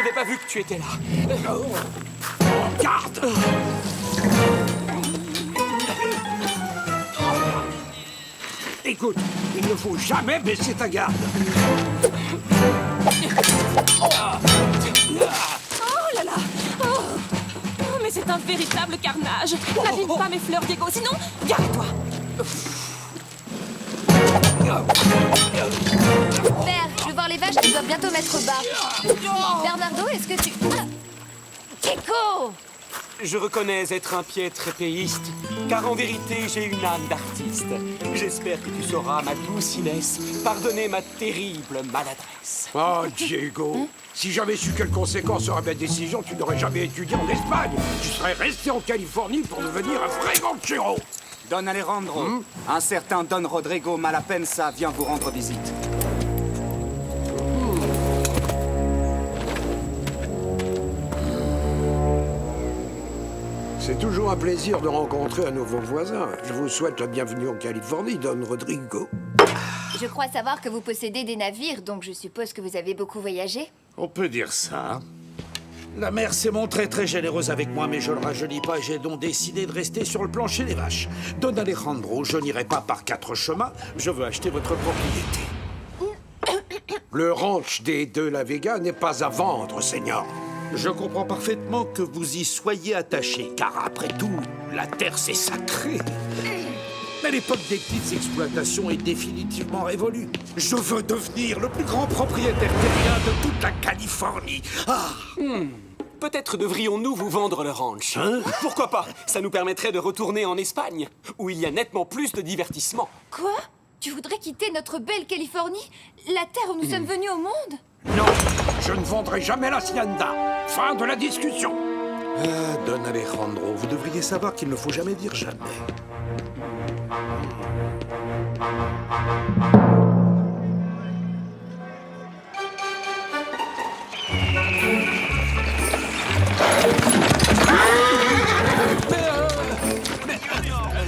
n'avais pas vu que tu étais là. Garde! Écoute, il ne faut jamais baisser ta garde. Oh là là! Oh, mais c'est un véritable carnage! N'abîme pas mes fleurs, Diego, sinon, gare-toi! Père, je veux voir les vaches qui doivent bientôt mettre bas. Bernardo, est-ce que tu... Ah, Chico! Je reconnais être un piètre épéiste, car en vérité, j'ai une âme d'artiste. J'espère que tu sauras, ma douce Inès, pardonner ma terrible maladresse. Oh, Diego, si j'avais su quelles conséquences aurait ma décision, tu n'aurais jamais étudié en Espagne. Tu serais resté en Californie pour devenir un vrai ranchero. Don Alejandro, un certain Don Rodrigo Malapensa vient vous rendre visite. C'est toujours un plaisir de rencontrer un nouveau voisin. Je vous souhaite la bienvenue en Californie, Don Rodrigo. Je crois savoir que vous possédez des navires, donc je suppose que vous avez beaucoup voyagé. On peut dire ça. La mère s'est montrée très généreuse avec moi, mais je ne rajeunis pas. J'ai donc décidé de rester sur le plancher des vaches. Don Alejandro, je n'irai pas par 4 chemins. Je veux acheter votre propriété. Le ranch des De La Vega n'est pas à vendre, Seigneur. Je comprends parfaitement que vous y soyez attaché, car après tout, la terre c'est sacré. Mais l'époque des petites exploitations est définitivement révolue. Je veux devenir le plus grand propriétaire terrien de toute la Californie. Ah! Peut-être devrions-nous vous vendre le ranch. Hein? Pourquoi pas? Ça nous permettrait de retourner en Espagne, où il y a nettement plus de divertissement. Quoi? Tu voudrais quitter notre belle Californie? La terre où nous sommes venus au monde? Non, je ne vendrai jamais l'hacienda. Fin de la discussion. Ah, Don Alejandro, vous devriez savoir qu'il ne faut jamais dire jamais.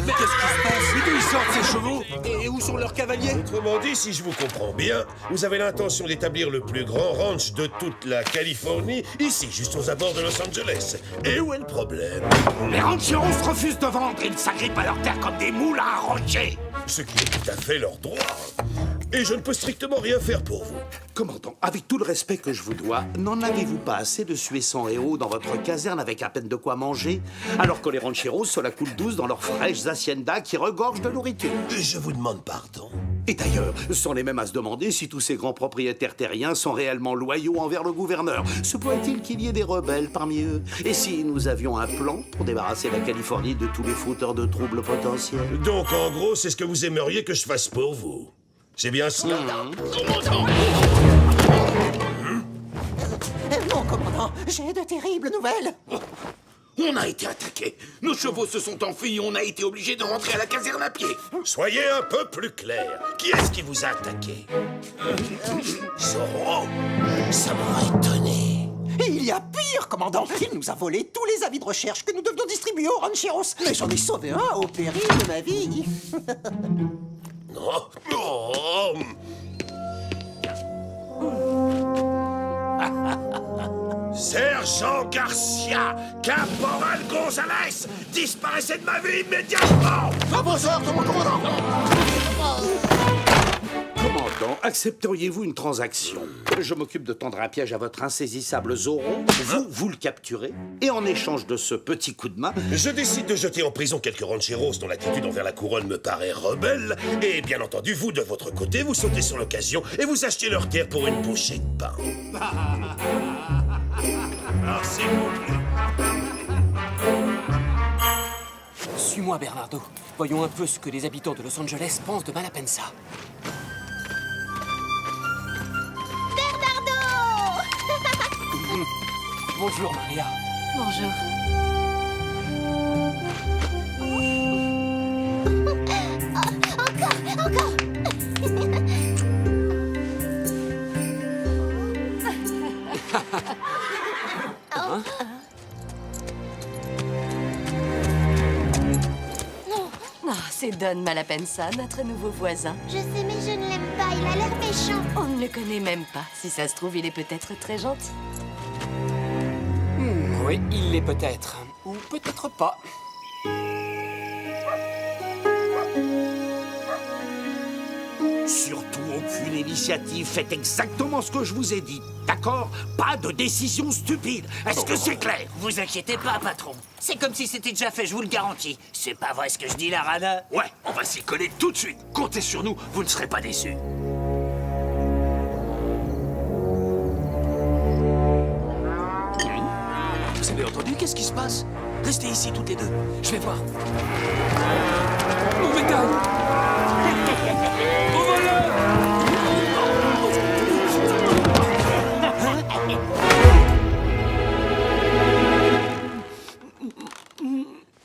Mais qu'est-ce qui se passe? Mais d'où ils sortent ces chevaux? Et où sont leurs cavaliers? Autrement dit, si je vous comprends bien, vous avez l'intention d'établir le plus grand ranch de toute la Californie, ici, juste aux abords de Los Angeles. Et où est le problème? Les rancheros refusent de vendre. Ils s'agrippent à leur terre comme des moules à un rocher. Ce qui est tout à fait leur droit. Et je ne peux strictement rien faire pour vous. Commandant, avec tout le respect que je vous dois, n'en avez-vous pas assez de suer sang et eau dans votre caserne avec à peine de quoi manger, alors que les rancheros se la coulent douce dans leurs fraîches haciendas qui regorgent de nourriture? Je vous demande pardon. Et d'ailleurs, sont les mêmes à se demander si tous ces grands propriétaires terriens sont réellement loyaux envers le gouverneur. Se pourrait-il qu'il y ait des rebelles parmi eux? Et si nous avions un plan pour débarrasser la Californie de tous les fauteurs de troubles potentiels? Donc, en gros, c'est ce que vous aimeriez que je fasse pour vous. C'est bien cela? Non, commandant, j'ai de terribles nouvelles. On a été attaqués. Nos chevaux se sont enfuis et on a été obligés de rentrer à la caserne à pied. Soyez un peu plus clair. Qui est-ce qui vous a attaqué? Zorro? Ça m'aurait étonné. Et il y a pire, commandant. Il nous a volé tous les avis de recherche que nous devions distribuer aux rancheros. Mais j'en ai sauvé un au péril de ma vie. Oh. Oh. Sergent Garcia, Caporal Gonzalez, disparaissez de ma vie immédiatement! À vos ordres, mon commandant. Commandant, accepteriez-vous une transaction? Je m'occupe de tendre un piège à votre insaisissable Zorro. Vous le capturez. Et en échange de ce petit coup de main... Je décide de jeter en prison quelques rancheros dont l'attitude envers la couronne me paraît rebelle. Et bien entendu, vous, de votre côté, vous sautez sur l'occasion et vous achetez leur terre pour une bouchée de pain. Alors, s'il vous plaît. Suis-moi, Bernardo. Voyons un peu ce que les habitants de Los Angeles pensent de Malapensa. Bernardo! Bonjour, Maria. Bonjour. Encore! Ah, c'est Don Malapensa, notre nouveau voisin. Je sais, mais je ne l'aime pas. Il a l'air méchant. On ne le connaît même pas. Si ça se trouve, il est peut-être très gentil. Oui, il l'est peut-être. Ou peut-être pas. Surtout aucune initiative, faites exactement ce que je vous ai dit. D'accord? Pas de décision stupide. Est-ce que c'est clair? Vous inquiétez pas, patron. C'est comme si c'était déjà fait, je vous le garantis. C'est pas vrai ce que je dis, la rana? Ouais, on va s'y coller tout de suite. Comptez sur nous, vous ne serez pas déçus. Vous avez entendu? Qu'est-ce qui se passe? Restez ici toutes les deux. Je vais voir. Mon bétail! Au voleur!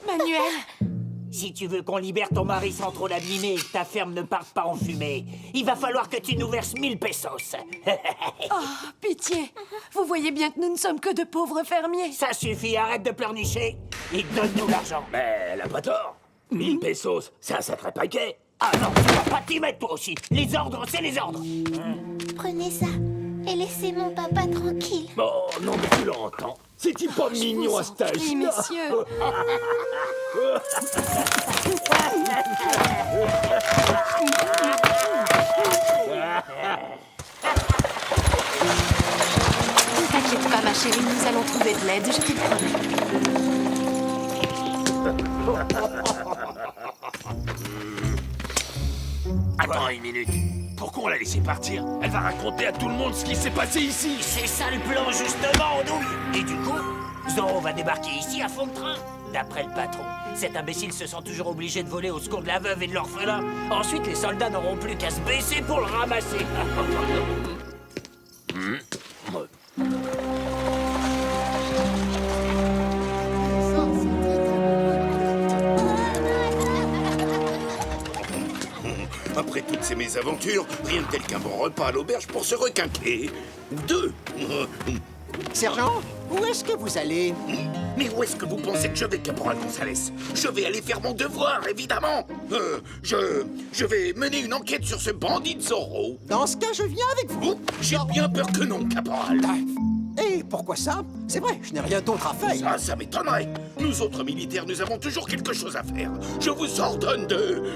Manuel! Si tu veux qu'on libère ton mari sans trop l'abîmer et que ta ferme ne parte pas en fumée, il va falloir que tu nous verses 1000 pesos. Oh, pitié! Vous voyez bien que nous ne sommes que de pauvres fermiers. Ça suffit, arrête de pleurnicher et donne-nous l'argent. Mais elle a pas tort. 1000 pesos, c'est un sacré paquet. Ah non, tu vas pas t'y mettre toi aussi. Les ordres, c'est les ordres. Prenez ça et laissez mon papa tranquille. Oh, non, mais tu l'entends. C'est-il pas mignon à cet âge? Oui, messieurs. Ne t'inquiète pas, ma chérie, nous allons trouver de l'aide, je te le promets. Attends une minute. Pourquoi on l'a laissé partir? Elle va raconter à tout le monde ce qui s'est passé ici. C'est ça le plan, justement, Andouille. Et du coup, Zorro va débarquer ici à fond de train. D'après le patron, cet imbécile se sent toujours obligé de voler au secours de la veuve et de l'orphelin. Ensuite, les soldats n'auront plus qu'à se baisser pour le ramasser. Après toutes ces mésaventures, rien de tel qu'un bon repas à l'auberge pour se requinquer. 2. Sergent, où est-ce que vous allez? Mais où est-ce que vous pensez que je vais, Caporal Gonzalez? Je vais aller faire mon devoir, évidemment. Je vais mener une enquête sur ce bandit de Zorro. Dans ce cas, je viens avec vous. Oh, j'ai bien peur que non, Caporal. Et pourquoi ça? C'est vrai, je n'ai rien d'autre à faire. Ça m'étonnerait. Nous autres militaires, nous avons toujours quelque chose à faire. Je vous ordonne de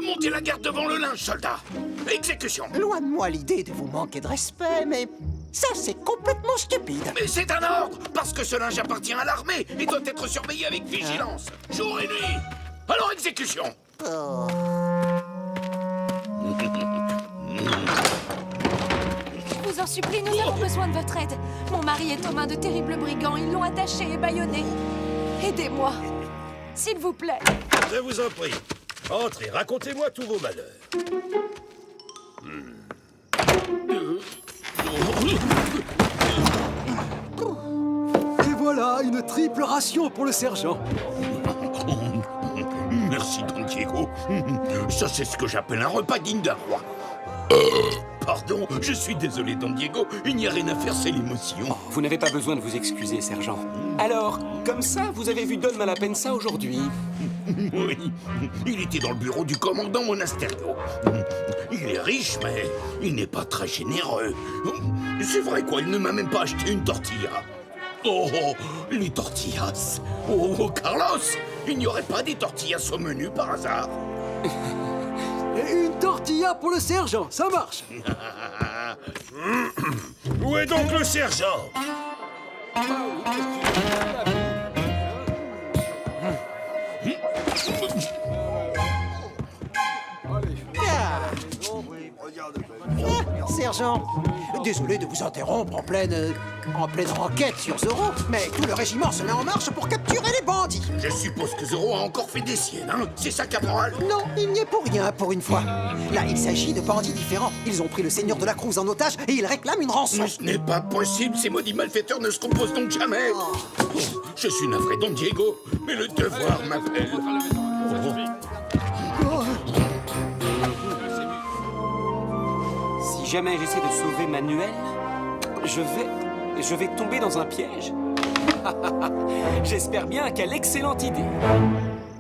monter la garde devant le linge, soldat. Exécution. Loin de moi l'idée de vous manquer de respect, mais ça, c'est complètement stupide. Mais c'est un ordre, parce que ce linge appartient à l'armée et doit être surveillé avec vigilance, jour et nuit. Alors, exécution. Je vous en supplie, nous avons besoin de votre aide. Mon mari est aux mains de terribles brigands. Ils l'ont attaché et bâillonné. Aidez-moi, s'il vous plaît. Je vous en prie. Entrez, racontez-moi tous vos malheurs. Et voilà, une triple ration pour le sergent. Merci, Don Diego. Ça, c'est ce que j'appelle un repas digne d'un roi. Pardon, je suis désolé, Don Diego. Il n'y a rien à faire, c'est l'émotion. Vous n'avez pas besoin de vous excuser, sergent. Alors, comme ça, vous avez vu Don Malapensa aujourd'hui? Oui, il était dans le bureau du commandant Monasterio. Il est riche, mais il n'est pas très généreux. C'est vrai quoi, il ne m'a même pas acheté une tortilla. Oh, les tortillas. Oh, Carlos, il n'y aurait pas des tortillas au menu par hasard? Et une tortilla pour le sergent, ça marche. Où est donc le sergent? Sergent, désolé de vous interrompre en pleine enquête sur Zorro, mais tout le régiment se met en marche pour capturer les bandits. Je suppose que Zorro a encore fait des siennes, hein? C'est ça, Caporal? Non, il n'y est pour rien, pour une fois. Là, il s'agit de bandits différents. Ils ont pris le seigneur de la Cruz en otage et ils réclament une rançon. Mais ce n'est pas possible, ces maudits malfaiteurs ne se composent donc jamais. Oh, je suis navré, Don Diego, mais le devoir m'appelle. Si jamais j'essaie de sauver Manuel, je vais tomber dans un piège. J'espère bien, quelle excellente idée.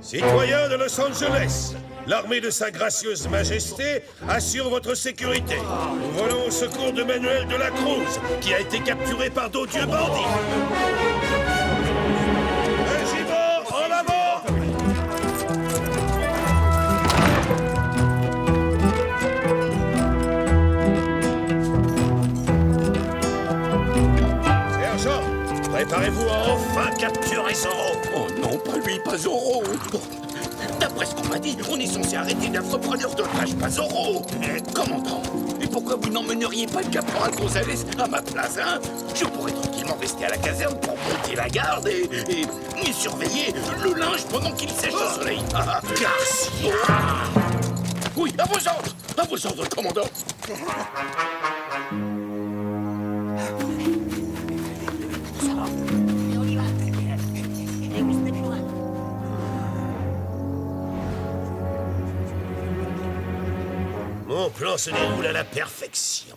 Citoyens de Los Angeles, L'armée de sa gracieuse majesté assure votre sécurité. Nous volons au secours de Manuel de la Cruz, qui a été capturé par d'odieux bandits. Régiment, en avant! Sergent, préparez-vous à enfin capturer Zorro. Oh non, pas lui, pas Zorro. D'après ce qu'on m'a dit, on est censé arrêter d'entrepreneur d'otages, pas Zorro. Commandant, et pourquoi vous n'emmèneriez pas le caporal Gonzalez à ma place, hein? Je pourrais tranquillement rester à la caserne pour monter la garde et surveiller le linge pendant qu'il sèche au soleil. Ah, Garcia! Oui, à vos ordres, commandant. Mon plan se déroule à la perfection.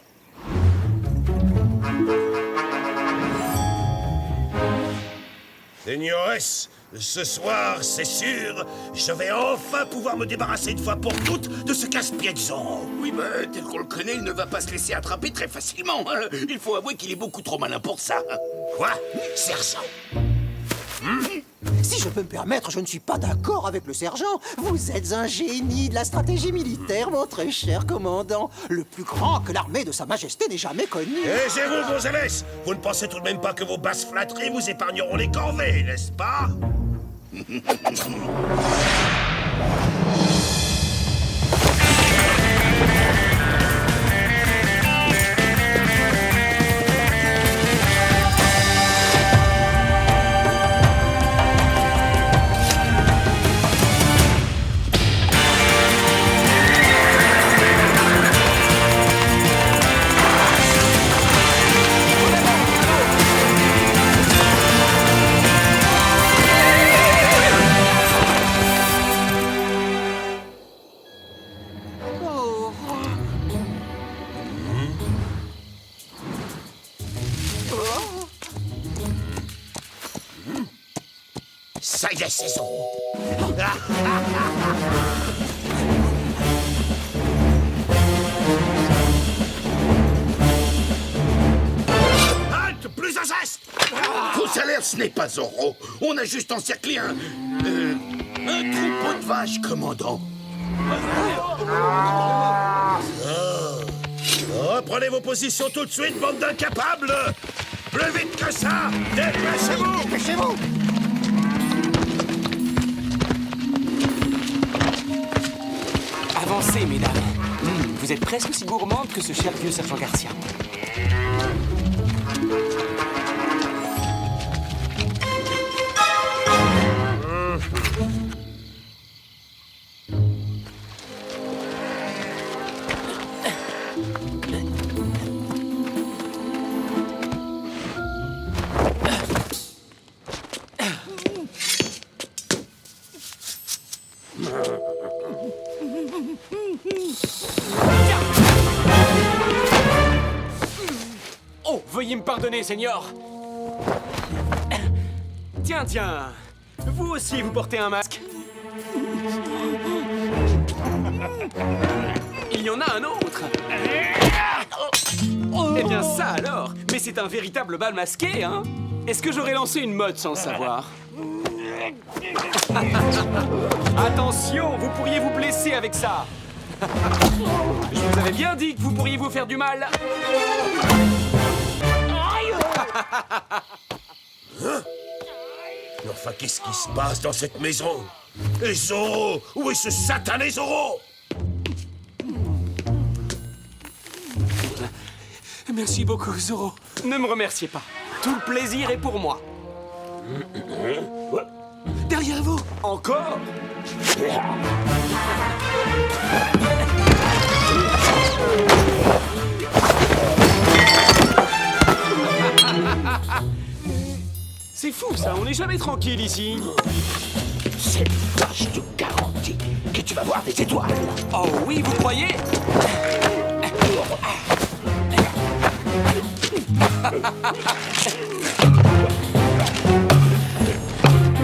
Señores, ce soir, c'est sûr, je vais enfin pouvoir me débarrasser une fois pour toutes de ce casse-pied de Zorro. Oui, mais tel qu'on le connaît, il ne va pas se laisser attraper très facilement. Hein. Il faut avouer qu'il est beaucoup trop malin pour ça. Quoi, sergent? Si je peux me permettre, je ne suis pas d'accord avec le sergent. Vous êtes un génie de la stratégie militaire, mon très cher commandant. Le plus grand que l'armée de Sa Majesté n'ait jamais connu. Et vous, Gonzalez, vous ne pensez tout de même pas que vos basses flatteries vous épargneront les corvées, n'est-ce pas? Ça y est, c'est Zorro. Halte, plus un geste. Gonzalez, ce n'est pas Zorro. On a juste encerclé un troupeau de vaches, commandant. Reprenez vos positions tout de suite, bande d'incapables. Plus vite que ça. Dépêchez-vous. Dépêchez-vous. Avancez, mesdames. Vous êtes presque aussi gourmandes que ce cher vieux sergent Garcia. Oh, veuillez me pardonner, Seigneur. Tiens, vous aussi, vous portez un masque. Il y en a un autre. Eh bien ça alors. Mais c'est un véritable bal masqué, hein? Est-ce que j'aurais lancé une mode sans le savoir? Attention, vous pourriez vous blesser avec ça. Je vous avais bien dit que vous pourriez vous faire du mal. Hein? Mais enfin, qu'est-ce qui se passe dans cette maison? Et Zorro? Où est ce satané Zorro? Merci beaucoup, Zorro. Ne me remerciez pas. Tout le plaisir est pour moi. Derrière vous. Encore? C'est fou ça, on n'est jamais tranquille ici. Cette fois, je te garantis que tu vas voir des étoiles. Oh oui, vous croyez?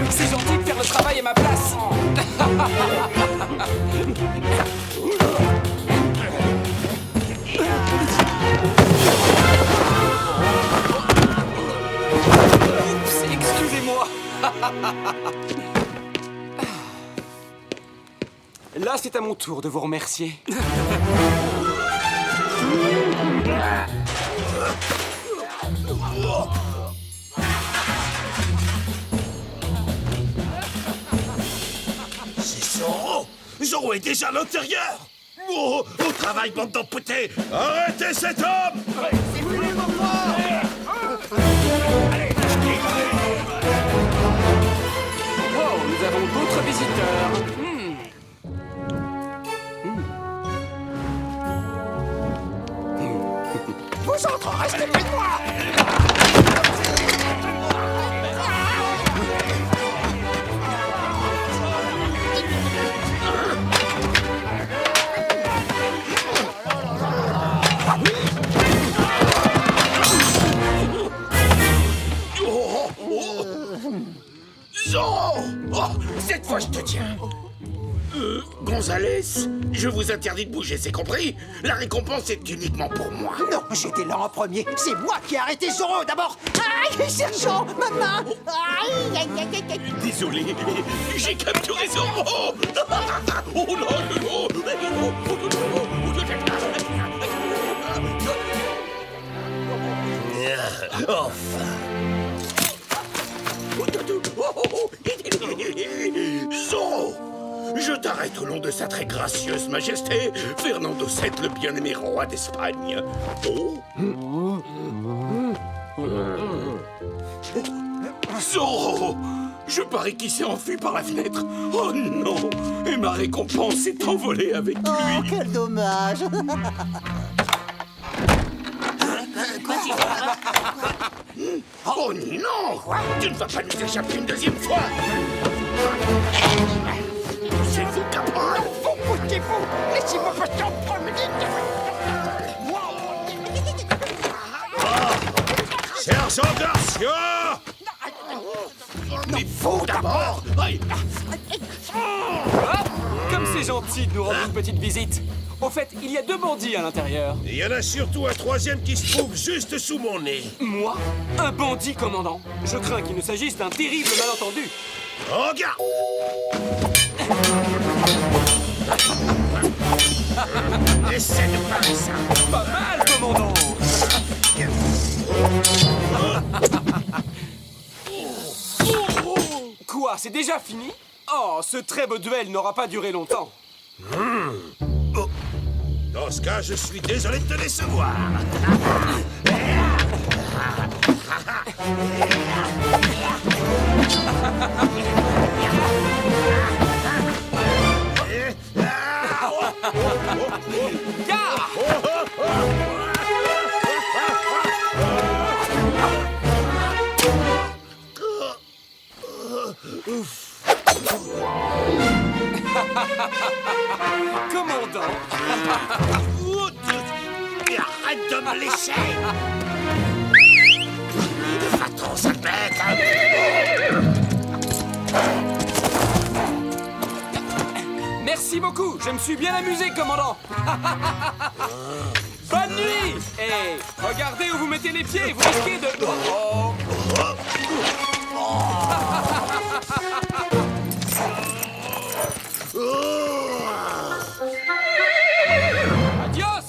C'est gentil de faire le travail à ma place. Là, c'est à mon tour de vous remercier. C'est Zorro! Zorro est déjà à l'intérieur! Oh, au travail, bande d'amputés! Arrêtez cet homme! Oh, nous avons d'autres visiteurs. Vous autres, restez près de moi! Zorro! Oh, cette fois, je te tiens. Gonzalez, je vous interdis de bouger, c'est compris? La récompense est uniquement pour moi. Non, j'étais là en premier. C'est moi qui ai arrêté Zorro d'abord. Aïe, sergent, ma main. Aïe, aïe, aïe, aïe, aïe. Désolé, j'ai capturé Zorro. Oh non, non, Zorro, je t'arrête au nom de sa très gracieuse majesté, Fernando VII, le bien-aimé roi d'Espagne. Oh. Zorro, je parie qu'il s'est enfui par la fenêtre. Oh non, et ma récompense s'est envolée avec Oh, lui. quel dommage. Oh non! Tu ne vas pas nous échapper une deuxième fois! C'est vous, caporal! Vous bougez-vous. Laissez-moi passer en premier. Sergent Garcia! Mais vous d'abord! Aïe. Comme c'est gentil de nous rendre une petite visite. Au fait, il y a 2 bandits à l'intérieur. Il y en a surtout un troisième qui se trouve juste sous mon nez. Moi? Un bandit, commandant? Je crains qu'il ne s'agisse d'un terrible malentendu. En garde! Essaie de parler ça! Pas mal, commandant. Quoi, c'est déjà fini? Oh, ce très beau duel n'aura pas duré longtemps. Dans ce cas, je suis désolé de te décevoir. Commandant. Arrête de me lécher! Va-t'en, sale bête! Merci beaucoup, je me suis bien amusé, commandant. Bonne nuit. Et regardez où vous mettez les pieds, vous risquez de... Oh. Adios.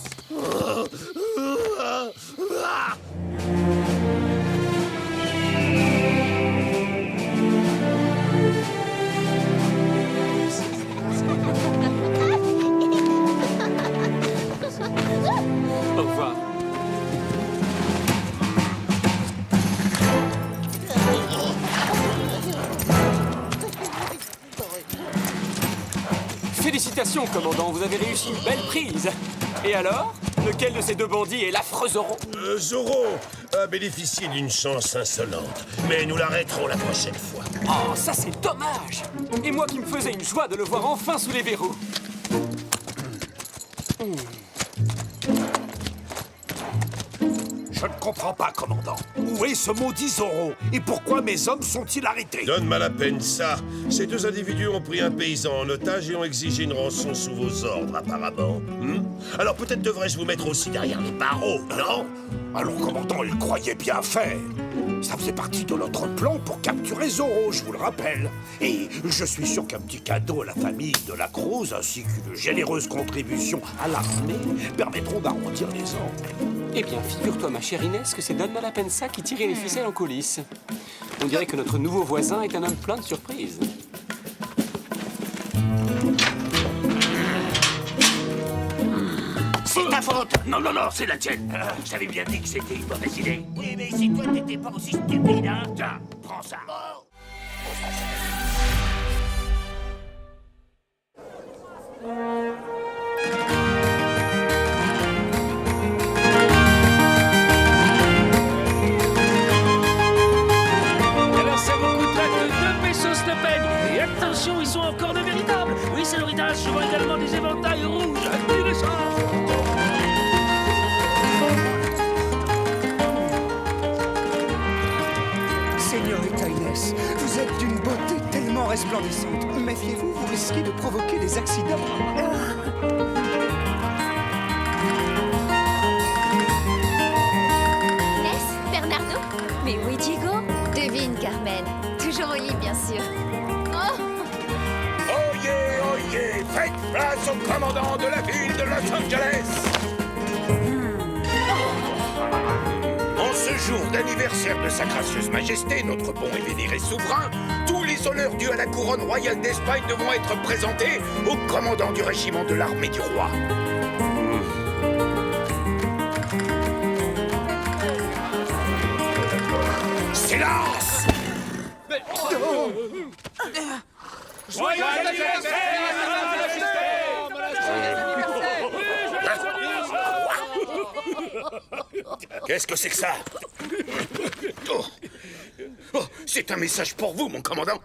Au revoir. Félicitations, commandant, vous avez réussi une belle prise. Et alors? Lequel de ces 2 bandits est l'affreux Zorro? Zorro a bénéficié d'une chance insolente, mais nous l'arrêterons la prochaine fois. Oh, ça c'est dommage. Et moi qui me faisais une joie de le voir enfin sous les verrous. Je ne comprends pas, commandant. Où est ce maudit Zorro? Et pourquoi mes hommes sont-ils arrêtés? Donne-moi la peine, ça. Ces 2 individus ont pris un paysan en otage et ont exigé une rançon sous vos ordres, apparemment. Alors peut-être devrais-je vous mettre aussi derrière les barreaux, non? Alors, commandant, il croyait bien faire. Ça faisait partie de notre plan pour capturer Zorro, je vous le rappelle. Et je suis sûr qu'un petit cadeau à la famille de la Cruz, ainsi qu'une généreuse contribution à l'armée, permettront d'arrondir les angles. Eh bien, figure-toi, ma chère Inès, que c'est Don Malapensa qui tirait les ficelles en coulisses. On dirait que notre nouveau voisin est un homme plein de surprises. C'est ta faute. Non, non, non, c'est la tienne. Je t'avais bien dit que c'était une mauvaise idée. Oui, mais si toi t'étais pas aussi stupide, hein. Tiens, prends ça. Alors ça vous coûtera que 2 pesos de peine. Et attention, ils sont encore de véritables. Oui, c'est l'héritage. Je vends également des éventails rouges. Tu le sens. Señorita Inès, vous êtes d'une beauté tellement resplendissante. Méfiez-vous, vous risquez de provoquer des accidents. Inès, Bernardo? Mais oui, Diego? Devine, Carmen. Toujours au lit, bien sûr. Oh! Oyez, faites place au commandant de la ville de Los Angeles. En ce jour d'anniversaire de sa gracieuse majesté, notre bon et vénéré souverain, tous les honneurs dus à la couronne royale d'Espagne devront être présentés au commandant du régiment de l'armée du roi. Silence! Joyeux Qu'est-ce que c'est que ça? Oh. Oh, c'est un message pour vous, mon commandant.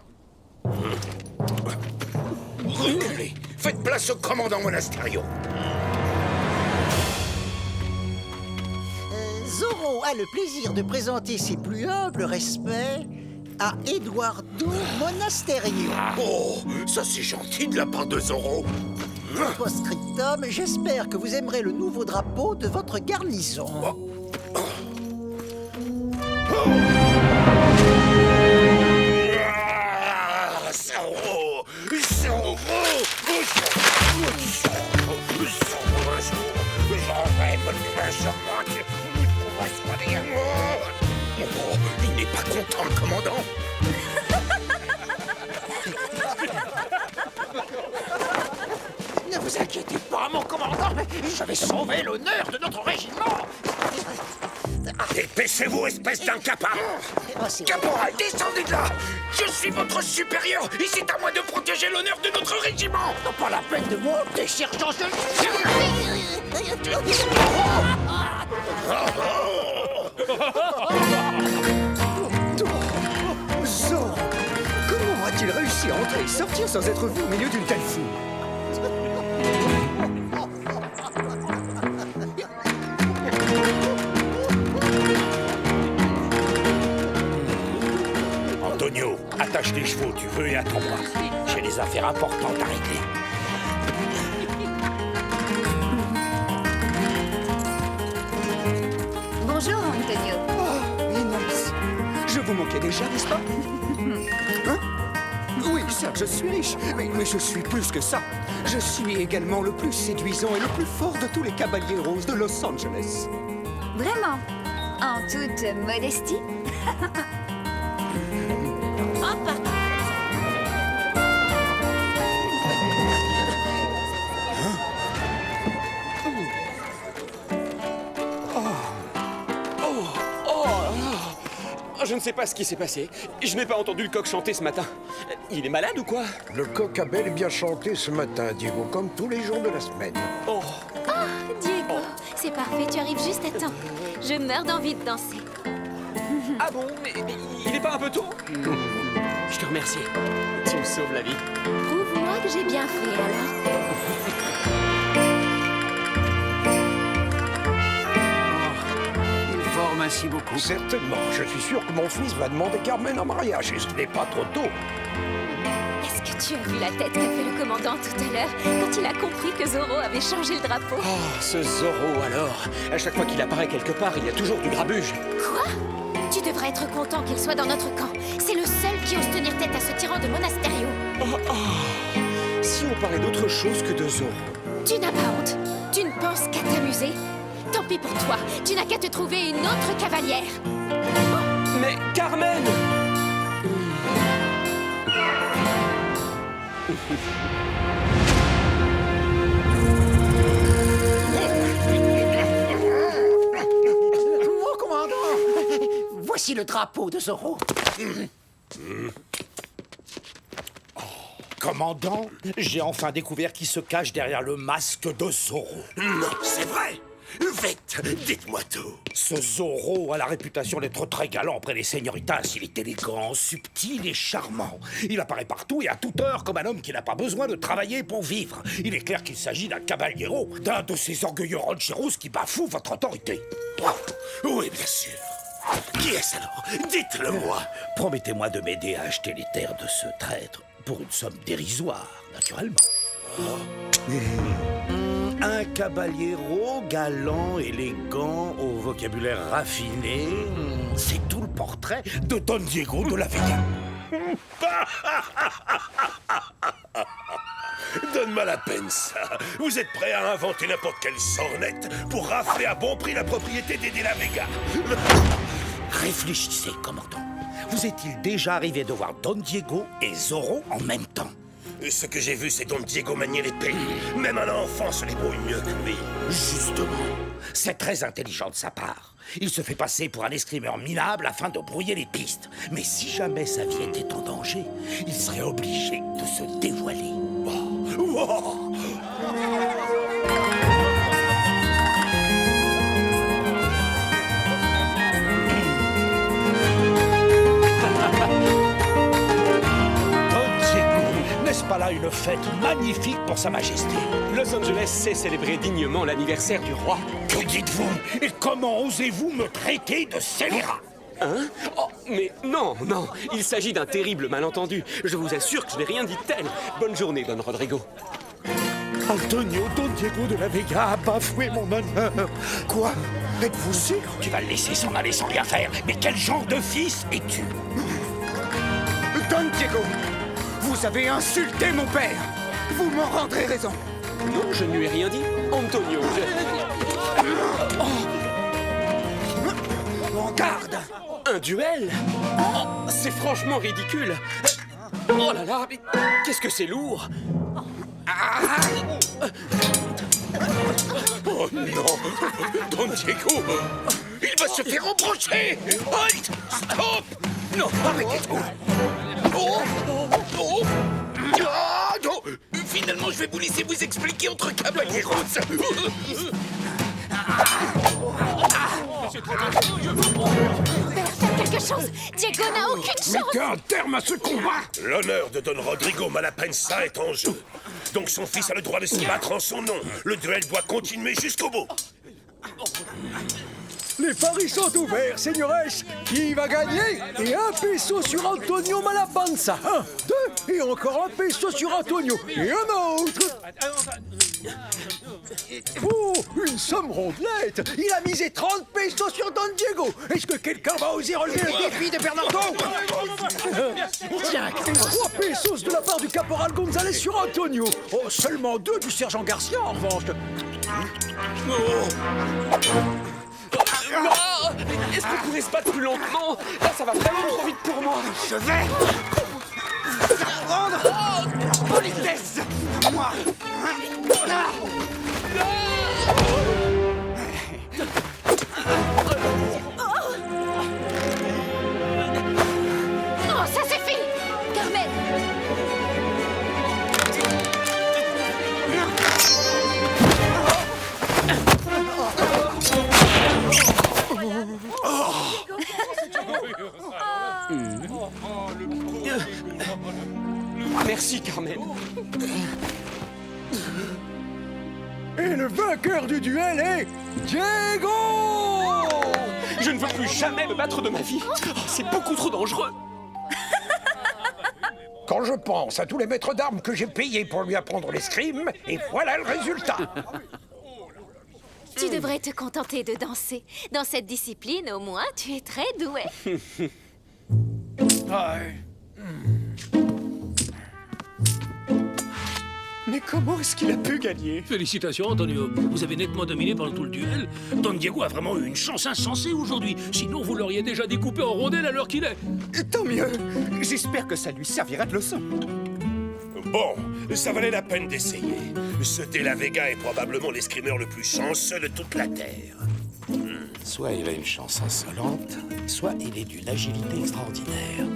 Reculez. Faites place au commandant Monasterio. Zorro a le plaisir de présenter ses plus humbles respects à Eduardo Monasterio. Oh, ça c'est gentil de la part de Zorro. Post-scriptum, j'espère que vous aimerez le nouveau drapeau de votre garnison. Ah, Zorro! Zorro! Oh, il n'est pas content, le commandant. Ne vous inquiétez pas, mon commandant, je vais sauver l'honneur de notre régiment. Dépêchez-vous, espèce d'incapable! Caporal, descendez de là! Je suis votre supérieur et c'est à moi de protéger l'honneur de notre régiment! Non, pas la peine de monter, sergent, Zorro, comment a-t-il réussi à entrer et sortir sans être vu au milieu d'une telle foule? Antonio, attache les chevaux, tu veux, et attends-moi. J'ai des affaires importantes à régler. Bonjour, Antonio. Oh, Inès, je vous manquais déjà, n'est-ce pas? Hein? Oui, certes, je suis riche, mais je suis plus que ça. Je suis également le plus séduisant et le plus fort de tous les cavaliers roses de Los Angeles. Vraiment? En toute modestie? Je ne sais pas ce qui s'est passé. Je n'ai pas entendu le coq chanter ce matin. Il est malade ou quoi? Le coq a bel et bien chanté ce matin, Diego, comme tous les jours de la semaine. Oh, Diego, c'est parfait, tu arrives juste à temps. Je meurs d'envie de danser. ah bon, mais il n'est pas un peu tôt? Je te remercie. Tu me sauves la vie. Prouve-moi que j'ai bien fait, alors. Merci beaucoup. Certainement. Je suis sûr que mon fils va demander Carmen en mariage et ce n'est pas trop tôt. Est-ce que Tu as vu la tête qu'a fait le commandant tout à l'heure quand il a compris que Zoro avait changé le drapeau? Oh, ce Zoro alors. À chaque fois qu'il apparaît quelque part, il y a toujours du grabuge. Quoi? Tu devrais être content qu'il soit dans notre camp. C'est le seul qui ose tenir tête à ce tyran de Monasterio. Si on parlait d'autre chose que de Zoro. Tu n'as pas honte? Tu ne penses qu'à t'amuser? Tant pis pour toi, tu n'as qu'à te trouver une autre cavalière. Mais Carmen! Mon commandant, voici le drapeau de Zoro. Commandant, j'ai enfin découvert qui se cache derrière le masque de Zoro. Non, c'est vrai. Vite, dites-moi tout. Ce Zoro a la réputation d'être très galant auprès des señoritas. Il est élégant, subtil et charmant. Il apparaît partout et à toute heure comme un homme qui n'a pas besoin de travailler pour vivre. Il est clair qu'il s'agit d'un caballero, d'un de ces orgueilleux rancheros qui bafouent votre autorité. Oui, bien sûr. Qui est-ce alors? Dites-le-moi. Promettez-moi de m'aider à acheter les terres de ce traître, pour une somme dérisoire, naturellement. Un caballero galant, élégant, au vocabulaire raffiné. C'est tout le portrait de Don Diego de la Vega. Donne-moi la peine, ça. Vous êtes prêt à inventer n'importe quelle sornette pour rafler à bon prix la propriété d'Ede la Vega. Réfléchissez, commandant. Vous est-il déjà arrivé de voir Don Diego et Zoro en même temps? Ce que j'ai vu, c'est Don Diego manier l'épée. Même un enfant se débrouille mieux que lui. Justement, c'est très intelligent de sa part. Il se fait passer pour un escrimeur minable afin de brouiller les pistes. Mais si jamais sa vie était en danger, il serait obligé de se dévoiler. N'est-ce pas là une fête magnifique pour Sa Majesté? Los Angeles sait célébrer dignement l'anniversaire du roi. Que dites-vous? Et comment osez-vous me traiter de scélérat? Hein? Oh, mais non, non, il s'agit d'un terrible malentendu. Je vous assure que je n'ai rien dit de tel. Bonne journée, Don Rodrigo. Antonio Don Diego de la Vega a bafoué mon honneur. Quoi? Êtes-vous sûr? Tu vas le laisser s'en aller sans rien faire. Mais quel genre de fils es-tu? Don Diego, vous avez insulté mon père. Vous m'en rendrez raison. Non, je ne lui ai rien dit. Antonio, En garde. Un duel? Oh, c'est franchement ridicule. Oh là là, mais qu'est-ce que c'est lourd. Oh non! Don Diego! Il va se faire embrocher! Halt! Stop! Non, arrêtez tout! Oh! Oh! Ah, non! Finalement, je vais vous laisser vous expliquer entre caballeros! Faites quelque chose! Diego n'a aucune chance! Mettez un terme à ce combat! L'honneur de Don Rodrigo Malapensa est en jeu. Donc son fils a le droit de se battre en son nom. Le duel doit continuer jusqu'au bout. Les paris sont ouverts, señores. Qui va gagner? Et 1 peso sur Antonio Malapanza. 1, 2, et encore 1 peso sur Antonio. Et un autre. Oh, une somme rondelette. Il a misé 30 pesos sur Don Diego. Est-ce que quelqu'un va oser relever le défi de Bernardo? Tiens, 3 pesos de la part du caporal González sur Antonio. Oh, seulement 2 du sergent Garcia, en revanche. Ah, est-ce qu'on pourrait se battre plus lentement? Là, ça va vraiment trop vite pour moi. Je vais prendre politesse. Moi. Oh, ça suffit! Carmen! Merci, Carmen. Et le vainqueur du duel est Diego! Je ne veux plus jamais me battre de ma vie. Oh, c'est beaucoup trop dangereux. Quand je pense à tous les maîtres d'armes que j'ai payés pour lui apprendre l'escrime, et voilà le résultat. Tu devrais te contenter de danser. Dans cette discipline, au moins, tu es très doué. Mais comment est-ce qu'il a pu gagner? Félicitations, Antonio. Vous avez nettement dominé pendant tout le duel. Don Diego a vraiment eu une chance insensée aujourd'hui. Sinon, vous l'auriez déjà découpé en rondelles à l'heure qu'il est. Tant mieux. J'espère que ça lui servira de leçon. Bon, ça valait la peine d'essayer. Ce De La Vega est probablement l'escrimeur le plus chanceux de toute la Terre. Soit il a une chance insolente, soit il est d'une agilité extraordinaire.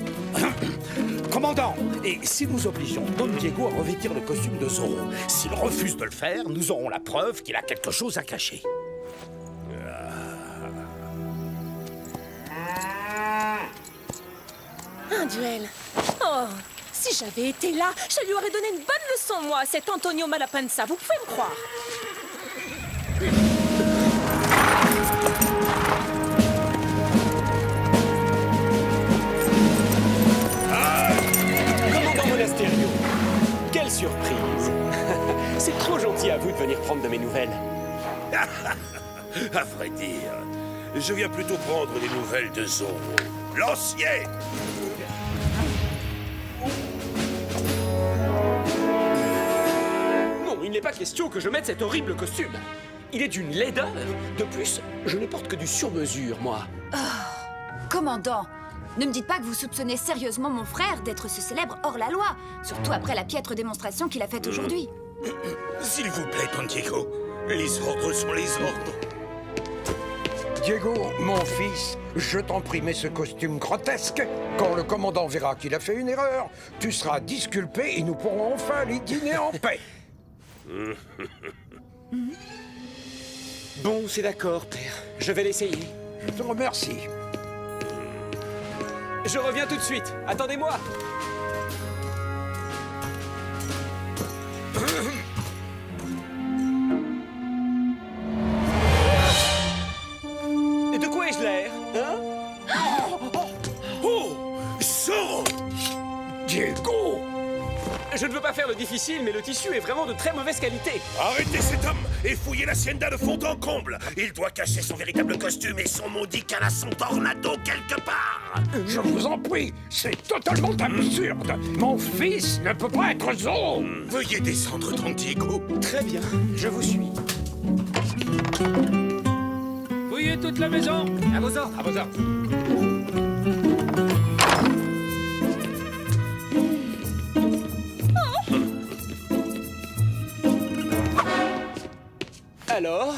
Commandant, et si nous obligeons Don Diego à revêtir le costume de Zorro, s'il refuse de le faire, nous aurons la preuve qu'il a quelque chose à cacher. Un duel. Oh, si j'avais été là, je lui aurais donné une bonne leçon, moi, cet Antonio Malapanza. Vous pouvez me croire. Commandant Monasterio, quelle surprise. C'est trop gentil à vous de venir prendre de mes nouvelles. À vrai dire, je viens plutôt prendre les nouvelles de Zorro, l'ancien. Non, il n'est pas question que je mette cet horrible costume. Il est d'une laideur. De plus, je ne porte que du sur-mesure, moi. Commandant, ne me dites pas que vous soupçonnez sérieusement mon frère d'être ce célèbre hors-la-loi, surtout après la piètre démonstration qu'il a faite aujourd'hui. S'il vous plaît, Don Diego, les ordres sont les ordres. Diego, mon fils, je t'en prie, mets ce costume grotesque. Quand le commandant verra qu'il a fait une erreur, tu seras disculpé et nous pourrons enfin aller dîner en paix. Bon, c'est d'accord, père. Je vais l'essayer. Je te remercie. Je reviens tout de suite. Attendez-moi. De quoi ai-je l'air, hein? Oh, Zorro! Diego! Je ne veux pas faire le difficile, mais le tissu est vraiment de très mauvaise qualité. Arrêtez cet homme et fouillez l'hacienda de fond en comble. Il doit cacher son véritable costume et son maudit canasson tornado quelque part. Je vous en prie, c'est totalement absurde. Mon fils ne peut pas être Zorro. Veuillez descendre, Don Diego. Très bien, je vous suis. Fouillez toute la maison. À vos ordres, à vos ordres. Alors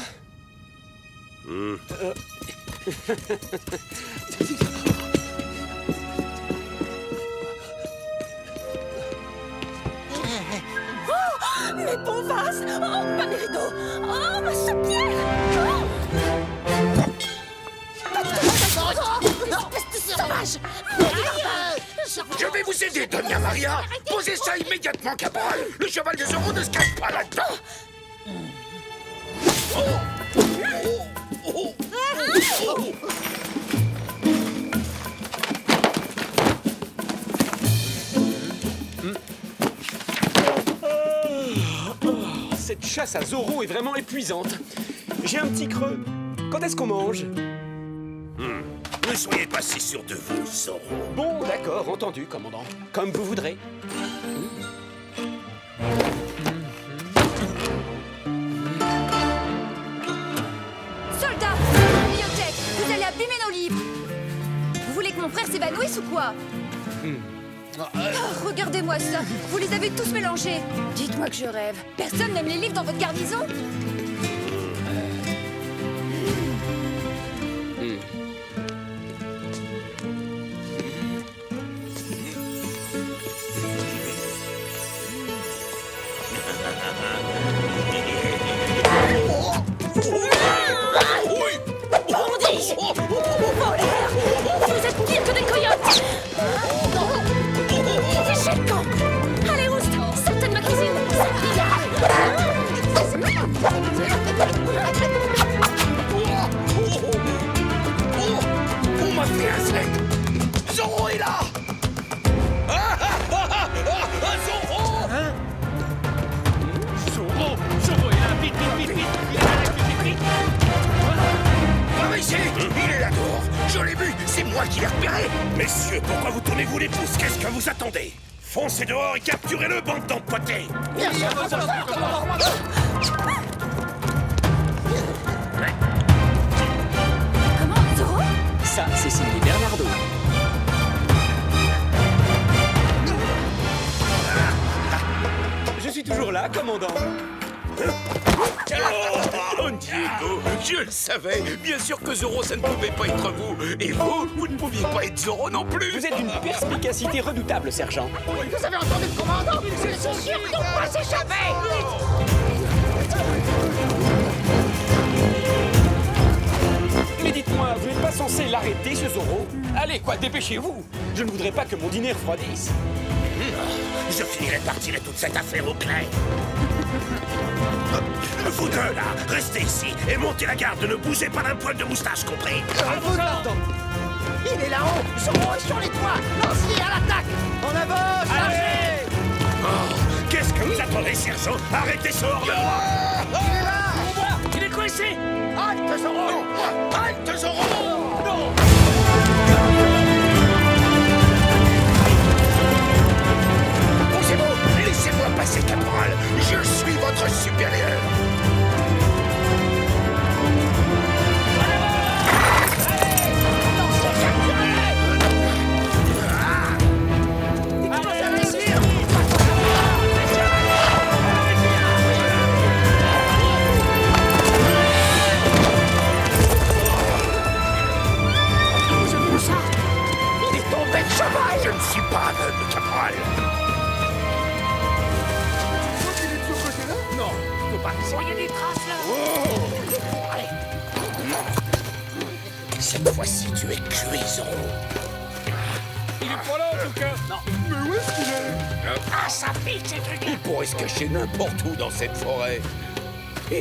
Mes bons vases. Oh, ma rideau. Oh, ma soupière. Sauvage. Je vais vous aider, Doña Maria. Posez ça immédiatement, caporal. Le cheval de Zorro ne se cache pas là-dedans. Cette chasse à Zorro est vraiment épuisante. J'ai un petit creux. Quand est-ce qu'on mange? Ne soyez pas si sûr de vous, Zorro. Bon, d'accord, entendu, commandant. Comme vous voudrez. Soldats, bibliothèque, vous allez abîmer nos livres. Vous voulez que mon frère s'évanouisse ou quoi? Oh, regardez-moi ça. Vous les avez tous mélangés. Dites-moi que je rêve. Personne n'aime les livres dans votre garnison? Bandits. Voleurs. Vous êtes pire que des coyotes. Fichez le camp. Allez, Oust, sortez de ma cuisine. On m'a fait un sec. Zorro est là. Je l'ai vu, c'est moi qui l'ai repéré. Messieurs, pourquoi vous tournez-vous les pouces? Qu'est-ce que vous attendez? Foncez dehors et capturez-le, bande d'empotés! Comment, Zoro? Ça, c'est signé Bernardo. Je suis toujours là, commandant. Oh, Diego, je le savais. Bien sûr que Zoro, ça ne pouvait pas être vous. Et vous, vous ne pouviez pas être Zoro non plus. Vous êtes d'une perspicacité redoutable, sergent. Vous avez entendu le commandant? C'est sûr qu'on va s'échapper! Mais dites-moi, vous n'êtes pas censé l'arrêter, ce Zoro? Allez, quoi, dépêchez-vous. Je ne voudrais pas que mon dîner refroidisse. Je finirai par tirer toute cette affaire au clair. Vous deux, là, restez ici et montez la garde. Ne bougez pas d'un poil de moustache, compris? Il est là-haut! Zoro est sur les toits! Lanciez à l'attaque! En avant! Chargez! Oh, qu'est-ce que vous attendez, sergent? Arrêtez ce hors-la-loi! Il est là! Il est coincé! Halte, Zoro! Halte, Zoro! Non! Bougez-vous! Laissez-moi passer, caporal! Je suis votre supérieur! Je ne suis pas aveugle, caporal! Non, je peux pas. Voyez des traces là? Cette fois-ci, tu es cuit, Zoro. Il est pas là en tout cas! Non! Mais où est-ce qu'il est? Ah, ça pique ces trucs! Il pourrait se cacher n'importe où dans cette forêt. Je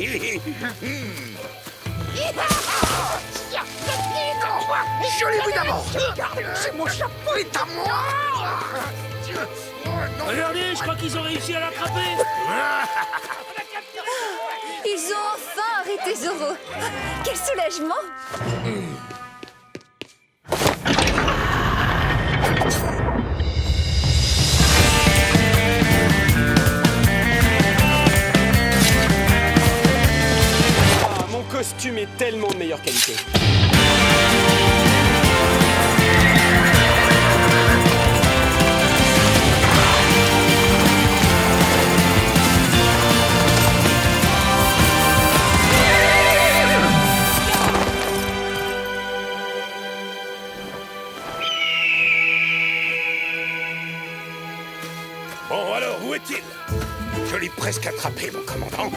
l'ai vu d'abord! C'est mon chapeau est à moi! Regardez, je crois qu'ils ont réussi à l'attraper! Ils ont enfin arrêté Zoro. Quel soulagement! Ah, mon costume est tellement de meilleure qualité. Bon, alors, où est-il? Je l'ai presque attrapé, mon commandant.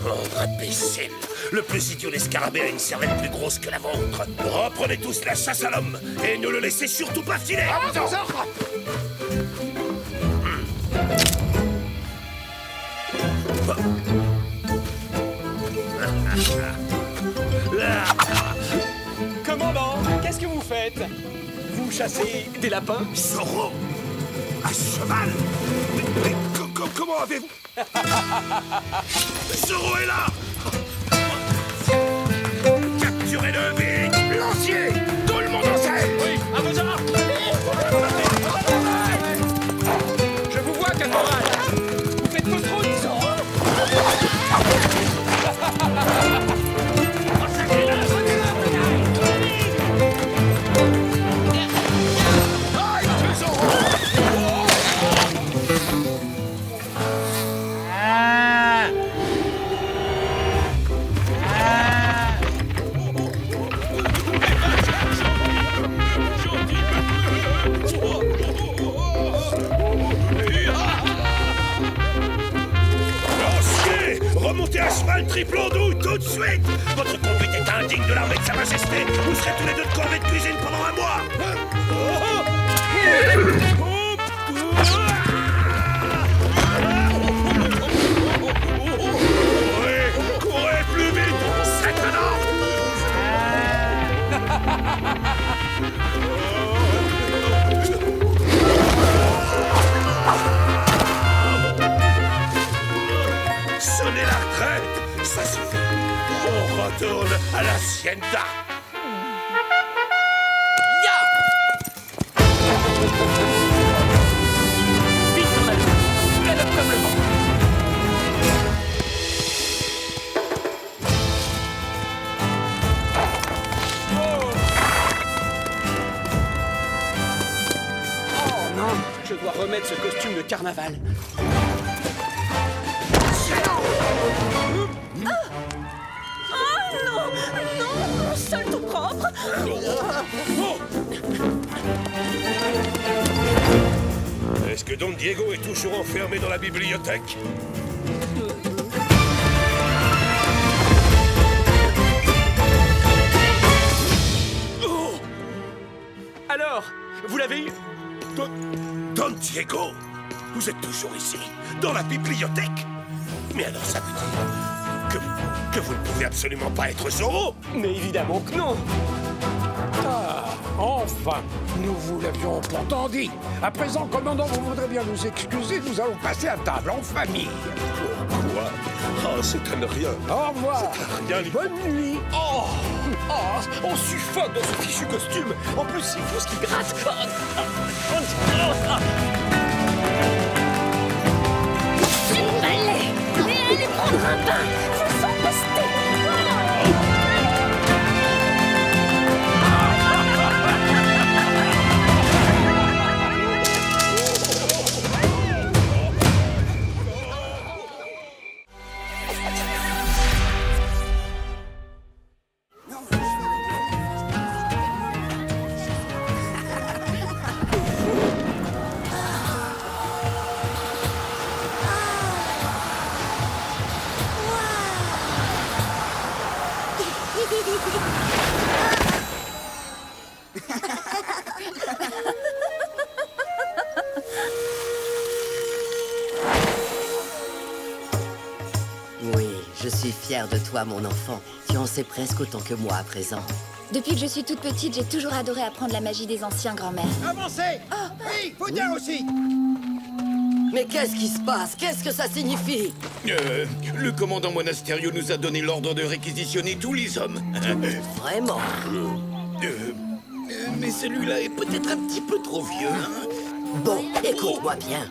Oh, imbécile! Le plus idiot des scarabées a une cervelle plus grosse que la vôtre. Reprenez tous la chasse à l'homme et ne le laissez surtout pas filer! Commandant, qu'est-ce que vous faites? Vous chassez des lapins? Zoro! À cheval! Mais comment avez-vous... Zoro est là! Capturez-le vite! Lancier! Tout le monde en selle! Oui, à vos ordres! Je vous vois, caporal! Vous faites fausse route! Lancier! Remontez à cheval triple andouille tout de suite! Votre conduite est indigne de l'armée de Sa Majesté! Vous serez tous les deux de corvée de cuisine pendant un mois! Courez plus vite! Satanas! Sonnez la retraite! Ça suffit! On retourne à la hacienda! dois remettre ce costume de carnaval. Oh non! Non! Mon sol tout propre! Est-ce que Don Diego est toujours enfermé dans la bibliothèque? Alors, vous l'avez eu? Don Diego, vous êtes toujours ici, dans la bibliothèque? Mais alors ça veut dire que vous ne pouvez absolument pas être Zorro? Mais évidemment que non. Ah, enfin, nous vous l'avions pourtant dit. À présent, commandant, vous voudrez bien nous excuser, nous allons passer à table en famille. Quoi? Oh, c'est à ne rien. Au revoir. C'est à rien. Bonne nuit. Oh, on suffoque dans ce fichu costume. En plus, c'est fou ce qui gratte. Une balai! Mais allez prendre un bain! Vous empestez! Oui, je suis fière de toi, mon enfant. Tu en sais presque autant que moi à présent. Depuis que je suis toute petite, j'ai toujours adoré apprendre la magie des anciens grands-mères. Avancez! Oui, faut dire aussi! Mais qu'est-ce qui se passe? Qu'est-ce que ça signifie? Le commandant Monasterio nous a donné l'ordre de réquisitionner tous les hommes. Vraiment? Mais celui-là est peut-être un petit peu trop vieux. Hein? Bon, écoute-moi bien.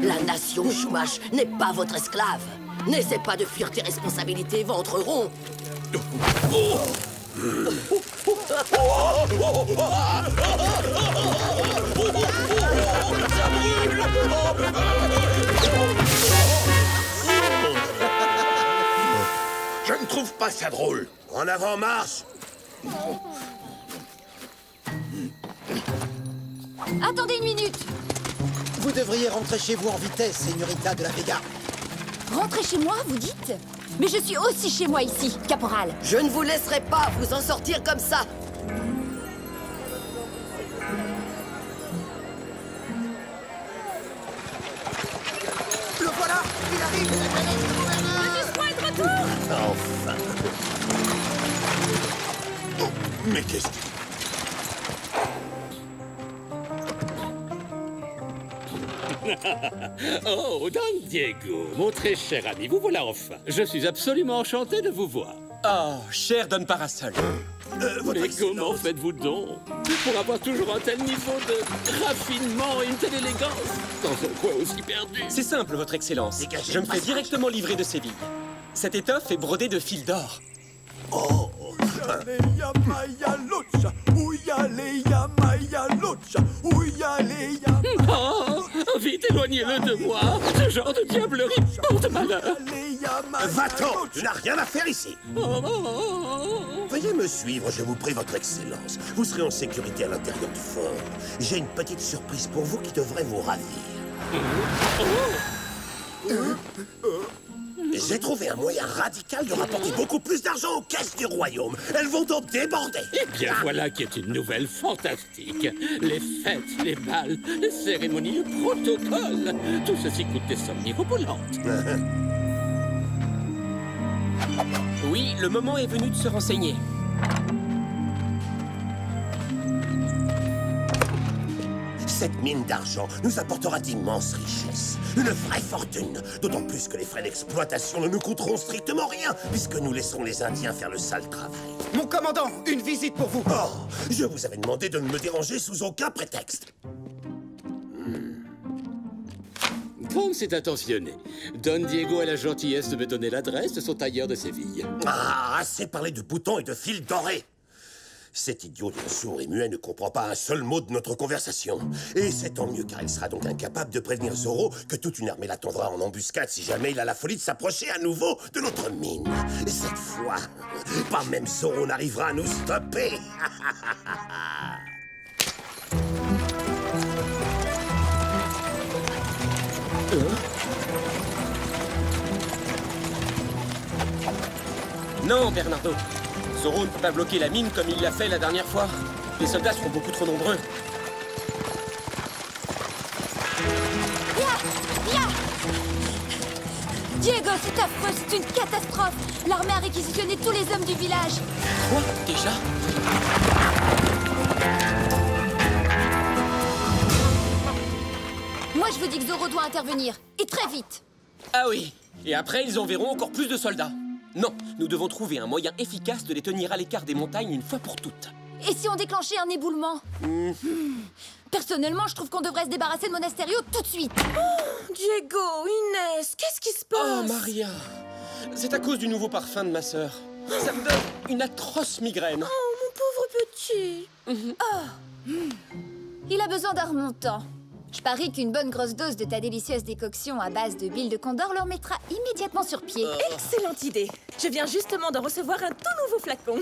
La nation Chumash n'est pas votre esclave. N'essaie pas de fuir tes responsabilités, ventre rond. Je ne trouve pas ça drôle. En avant, marche! Attendez une minute. Vous devriez rentrer chez vous en vitesse, señorita de la Vega. Rentrez chez moi, vous dites? Mais je suis aussi chez moi ici, caporal. Je ne vous laisserai pas vous en sortir comme ça. Le voilà! Il arrive! Laisse-moi être retour! Enfin. Oh, mais qu'est-ce que... Oh, Don Diego, mon très cher ami, vous voilà enfin. Je suis absolument enchanté de vous voir. Oh, cher Don Parasol. Mais comment faites-vous donc pour avoir toujours un tel niveau de raffinement et une telle élégance dans un coin aussi perdu? C'est simple, votre excellence. Je me fais directement livrer de Séville. Cette étoffe est brodée de fils d'or. Oh. Oh, vite, éloignez-le de moi. Ce genre de diablerie porte malheur. Va-t'en! Tu n'as rien à faire ici! Veuillez me suivre, je vous prie, votre excellence. Vous serez en sécurité à l'intérieur du fort. J'ai une petite surprise pour vous qui devrait vous ravir. J'ai trouvé un moyen radical de rapporter beaucoup plus d'argent aux caisses du royaume. Elles vont donc déborder. Eh bien, voilà qui est une nouvelle fantastique. Les fêtes, les bals, les cérémonies, le protocole. Tout ceci coûte des sommes mirobolantes. Oui, le moment est venu de se renseigner. Cette mine d'argent nous apportera d'immenses richesses. Une vraie fortune. D'autant plus que les frais d'exploitation ne nous coûteront strictement rien, puisque nous laisserons les Indiens faire le sale travail. Mon commandant, une visite pour vous. Oh, je vous avais demandé de ne me déranger sous aucun prétexte. Comme c'est intentionné, Don Diego a la gentillesse de me donner l'adresse de son tailleur de Séville. Ah, assez parlé de boutons et de fils dorés. Cet idiot d'un sourd et muet ne comprend pas un seul mot de notre conversation. Et c'est tant mieux, car il sera donc incapable de prévenir Zoro que toute une armée l'attendra en embuscade si jamais il a la folie de s'approcher à nouveau de notre mine. Et cette fois, pas même Zoro n'arrivera à nous stopper. Non, Bernardo. Zoro ne peut pas bloquer la mine comme il l'a fait la dernière fois. Les soldats seront beaucoup trop nombreux. Viens! Diego, c'est affreux, c'est une catastrophe. L'armée a réquisitionné tous les hommes du village. Quoi? Déjà? Moi, je vous dis que Zoro doit intervenir. Et très vite. Ah oui. Et après, ils enverront encore plus de soldats. Non, nous devons trouver un moyen efficace de les tenir à l'écart des montagnes une fois pour toutes. Et si on déclenchait un éboulement? Personnellement, je trouve qu'on devrait se débarrasser de Monasterio tout de suite. Oh, Diego, Inès, qu'est-ce qui se passe? Oh, Maria. C'est à cause du nouveau parfum de ma sœur. Ça me donne une atroce migraine. Oh, mon pauvre petit. Il a besoin d'un remontant. Je parie qu'une bonne grosse dose de ta délicieuse décoction à base de bile de condor le remettra immédiatement sur pied. Excellente idée. Je viens justement de recevoir un tout nouveau flacon.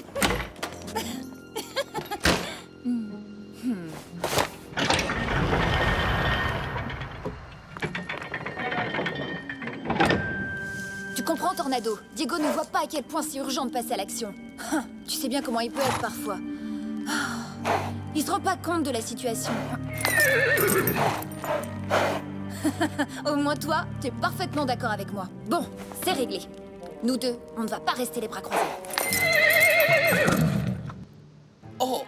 Tu comprends, Tornado? Diego ne voit pas à quel point c'est urgent de passer à l'action. Tu sais bien comment il peut être parfois. Il se rend pas compte de la situation. Au moins toi, t'es parfaitement d'accord avec moi. Bon, c'est réglé. Nous deux, on ne va pas rester les bras croisés. Oh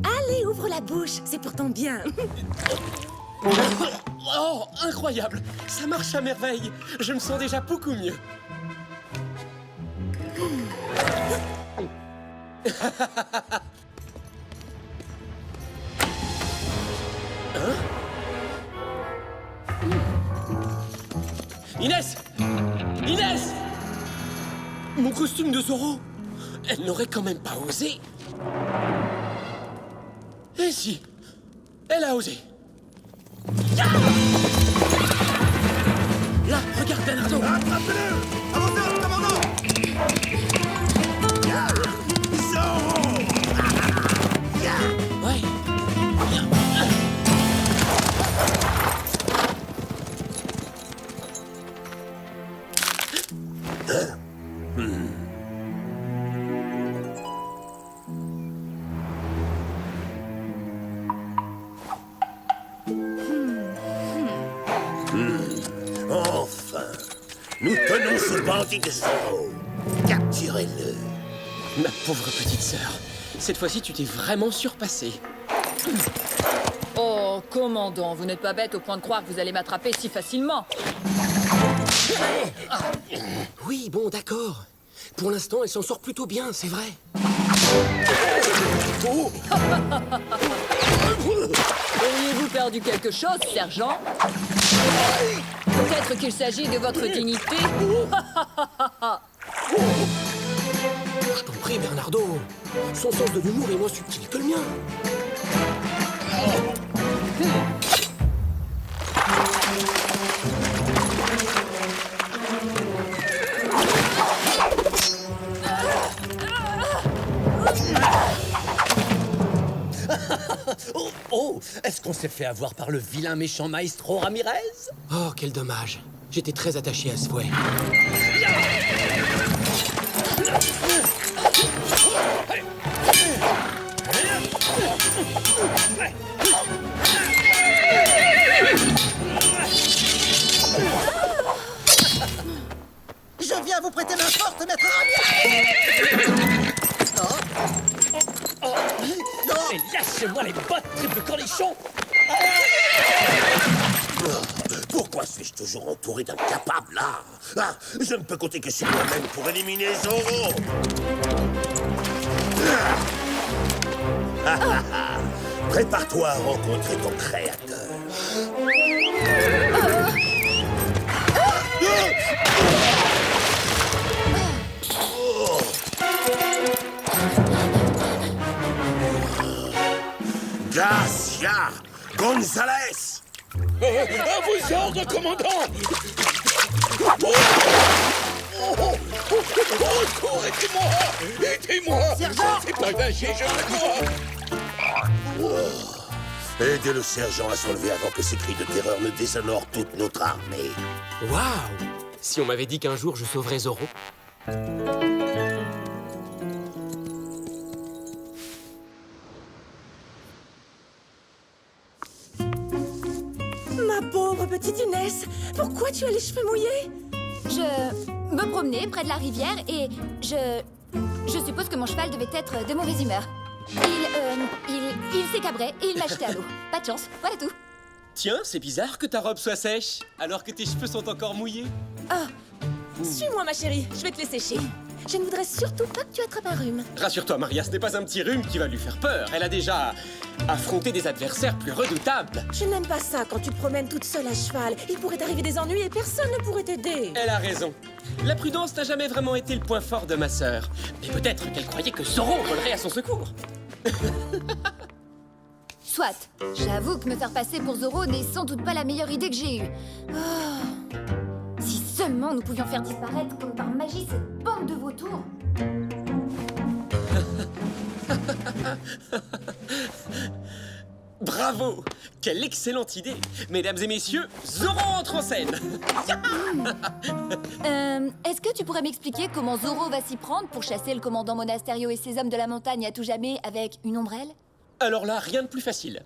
Allez, ouvre la bouche, c'est pour ton bien. Oh, incroyable! Ça marche à merveille. Je me sens déjà beaucoup mieux. Hein? Inès! Inès! Mon costume de Zoro! Elle n'aurait quand même pas osé. Et si? Elle a osé. Là, regarde Bernardo! Attrapez-le! Avancez, commandant! Ouais. Enfin, nous tenons ce bandit de Zoro. Capturez-le. Ma pauvre petite sœur, cette fois-ci tu t'es vraiment surpassée. Oh, commandant, vous n'êtes pas bête au point de croire que vous allez m'attraper si facilement. Oui, bon, d'accord. Pour l'instant, elle s'en sort plutôt bien, c'est vrai. Auriez-vous perdu quelque chose, sergent? Peut-être qu'il s'agit de votre dignité. Je t'en prie, Bernardo. Son sens de l'humour est moins subtil que le mien. Oh, est-ce qu'on s'est fait avoir par le vilain méchant Maestro Ramirez? Oh, quel dommage. J'étais très attaché à ce fouet. Je viens vous prêter main forte, maître Ramirez! Et lâchez-moi les bottes, triple cornichon! Pourquoi suis-je toujours entouré d'incapables, là? Ah, je ne peux compter que sur moi-même pour éliminer Zoro. Prépare-toi à rencontrer ton créateur. Garcia Gonzalez. À vos ordres, commandant. Au secours, aidez-moi. Aidez-moi. Sergent. C'est pas lâché, je me dois. Aidez le sergent à s'enlever avant que ces cris de terreur ne déshonorent toute notre armée. Waouh! Si on m'avait dit qu'un jour je sauverais Zoro. Ma pauvre petite Inès, pourquoi tu as les cheveux mouillés? Je me promenais près de la rivière et je suppose que mon cheval devait être de mauvaise humeur. Il s'est cabré et il m'a jeté à l'eau. Pas de chance, voilà tout. Tiens, c'est bizarre que ta robe soit sèche, alors que tes cheveux sont encore mouillés. Oh, suis-moi ma chérie, je vais te les sécher. Je ne voudrais surtout pas que tu attrapes un rhume. Rassure-toi, Maria, ce n'est pas un petit rhume qui va lui faire peur. Elle a déjà affronté des adversaires plus redoutables. Je n'aime pas ça quand tu te promènes toute seule à cheval. Il pourrait t'arriver des ennuis et personne ne pourrait t'aider. Elle a raison. La prudence n'a jamais vraiment été le point fort de ma sœur. Mais peut-être qu'elle croyait que Zoro volerait à son secours. Soit, j'avoue que me faire passer pour Zoro n'est sans doute pas la meilleure idée que j'ai eue. Oh. Si seulement nous pouvions faire disparaître comme par magie cette bande de vautours. Bravo! Quelle excellente idée! Mesdames et messieurs, Zoro entre en scène! Est-ce que tu pourrais m'expliquer comment Zoro va s'y prendre pour chasser le commandant Monasterio et ses hommes de la montagne à tout jamais avec une ombrelle? Alors là, rien de plus facile.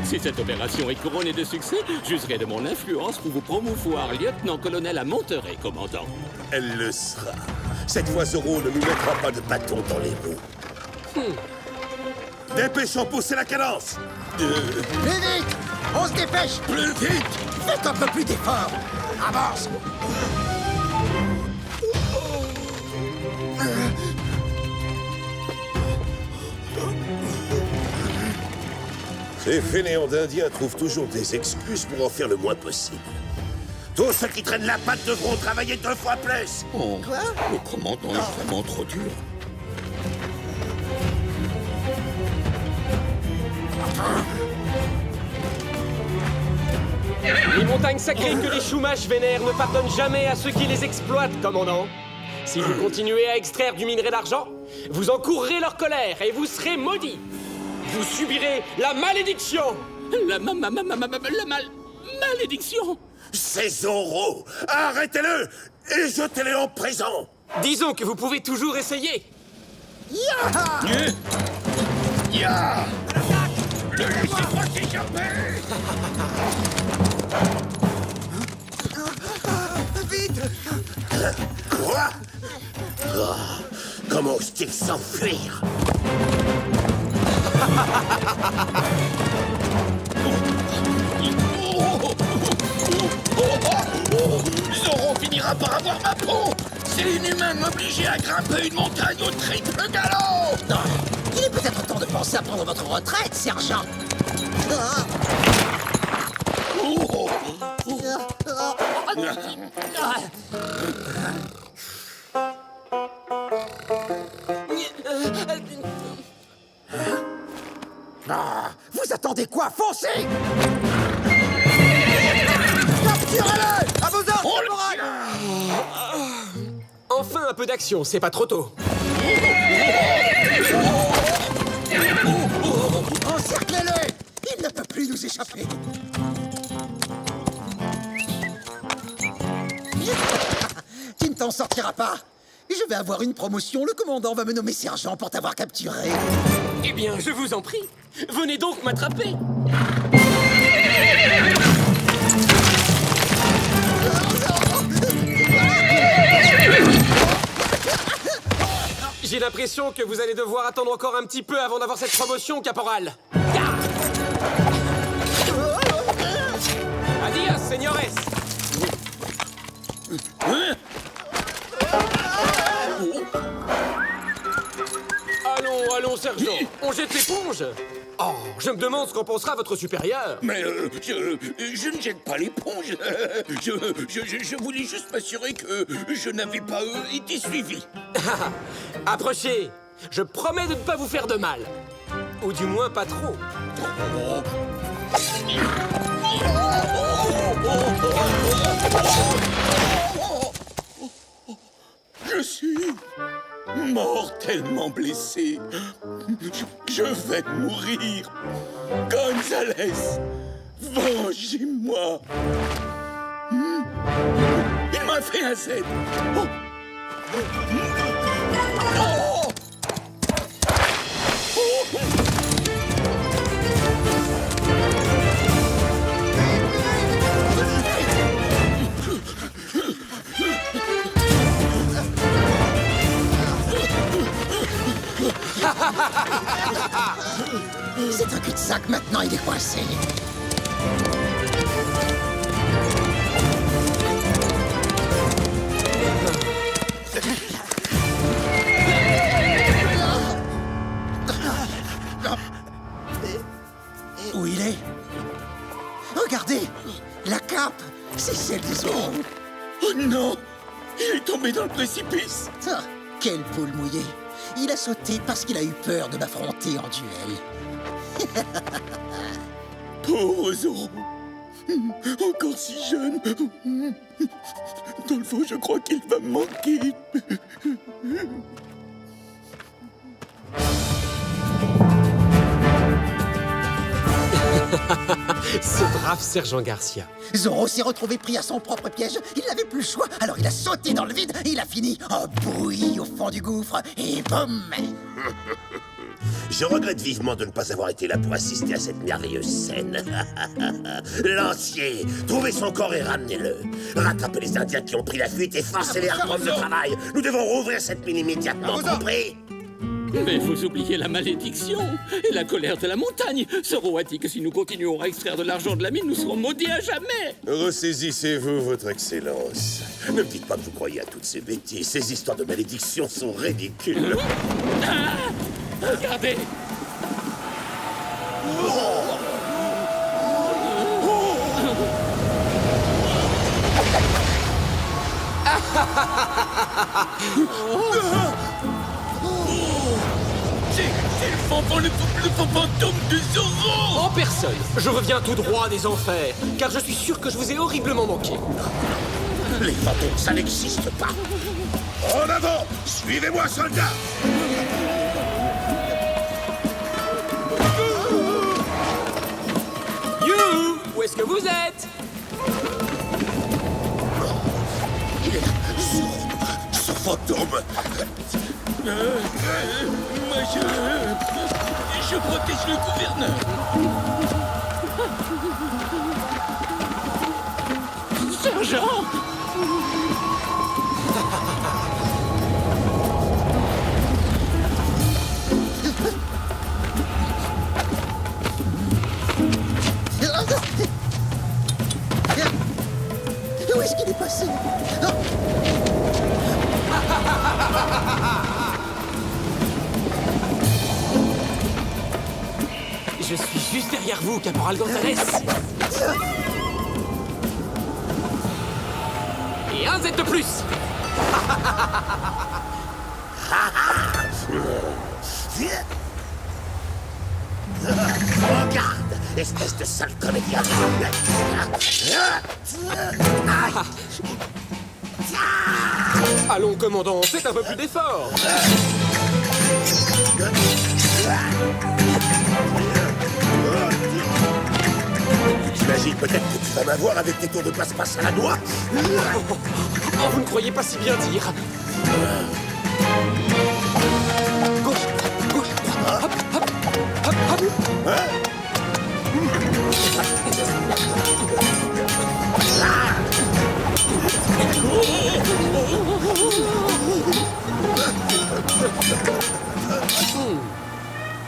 Si cette opération est couronnée de succès, j'userai de mon influence pour vous promouvoir lieutenant-colonel à Monterey, commandant. Elle le sera. Cette fois, Zoro ne nous mettra pas de bâton dans les roues. Dépêchons, poussez la cadence. Plus vite! On se dépêche! Plus vite! Faites un peu plus d'effort! Avance! Ces fainéants d'Indiens trouvent toujours des excuses pour en faire le moins possible. Tous ceux qui traînent la patte devront travailler 2 fois plus. Oh, le commandant est vraiment trop dur. Les montagnes sacrées que les Chumash vénèrent ne pardonnent jamais à ceux qui les exploitent, commandant. Si vous continuez à extraire du minerai d'argent, vous encourrez leur colère et vous serez maudits. Vous subirez la malédiction. La malédiction. C'est Zoro. Arrêtez-le et jetez-le en prison. Disons que vous pouvez toujours essayer. Ya! Ne laissez pas s'échapper. Vite! Quoi? Oh, comment ose-t-il s'enfuir? Zoro finira par avoir ma peau. C'est inhumain de m'obliger à grimper une montagne au triple galop. Non, il est peut-être temps de penser à prendre votre retraite, sergent. Vous attendez quoi? Foncez! Capturez-le! À vos ordres, caporal! Enfin un peu d'action, c'est pas trop tôt. Encerclez-le! Il ne peut plus nous échapper. Tu ne t'en sortiras pas. Je vais avoir une promotion. Le commandant va me nommer sergent pour t'avoir capturé. Eh bien, je vous en prie. Venez donc m'attraper. J'ai l'impression que vous allez devoir attendre encore un petit peu avant d'avoir cette promotion, caporal. Adios, señores. Allons, sergent. On jette l'éponge. Oh, je me demande ce qu'en pensera votre supérieur. Mais je ne jette pas l'éponge. Je voulais juste m'assurer que je n'avais pas été suivi. Approchez. Je promets de ne pas vous faire de mal. Ou du moins pas trop. Je suis mortellement blessé. Je vais mourir. Gonzalez, vengez-moi. Il m'a fait un Z. Oh. Oh. C'est un cul-de-sac, maintenant il est coincé. Où il est? Regardez! La cape! C'est celle de Zorro! Oh non! Il est tombé dans le précipice! Ah, quelle poule mouillée! Il a sauté parce qu'il a eu peur de m'affronter en duel. Pauvre Zorro! Encore si jeune! Dans le fond, je crois qu'il va me manquer. Ce brave sergent Garcia. Zorro s'est retrouvé pris à son propre piège. Il n'avait plus le choix, alors il a sauté dans le vide et il a fini en bouillie au fond du gouffre. Et boum! Je regrette vivement de ne pas avoir été là pour assister à cette merveilleuse scène. Lancier, trouvez son corps et ramenez-le. Rattrapez les Indiens qui ont pris la fuite et forcez-les à reprendre le travail. Nous devons rouvrir cette mine immédiatement, compris? Mais vous oubliez la malédiction et la colère de la montagne. Zorro a dit que si nous continuons à extraire de l'argent de la mine, nous serons maudits à jamais. Ressaisissez-vous, votre excellence. Ne me dites pas que vous croyez à toutes ces bêtises. Ces histoires de malédiction sont ridicules. Ah, regardez. C'est le fantôme de Zorro! En personne, je reviens tout droit des enfers, car je suis sûr que je vous ai horriblement manqué. Les fantômes, ça n'existe pas. En avant! Suivez-moi, soldats! You! Où est-ce que vous êtes? Il est là! Ce fantôme! Moi, je protège le gouverneur. Sergent! Où est-ce qu'il est passé? Je suis juste derrière vous, caporal Gonzalez. Et un Z de plus. Regarde, espèce de sale comédien. Allons, commandant, faites un peu plus d'effort. Tu t'imagines peut-être que tu vas m'avoir avec tes tours de passe-passe à la noix? Oh, vous ne croyez pas si bien dire.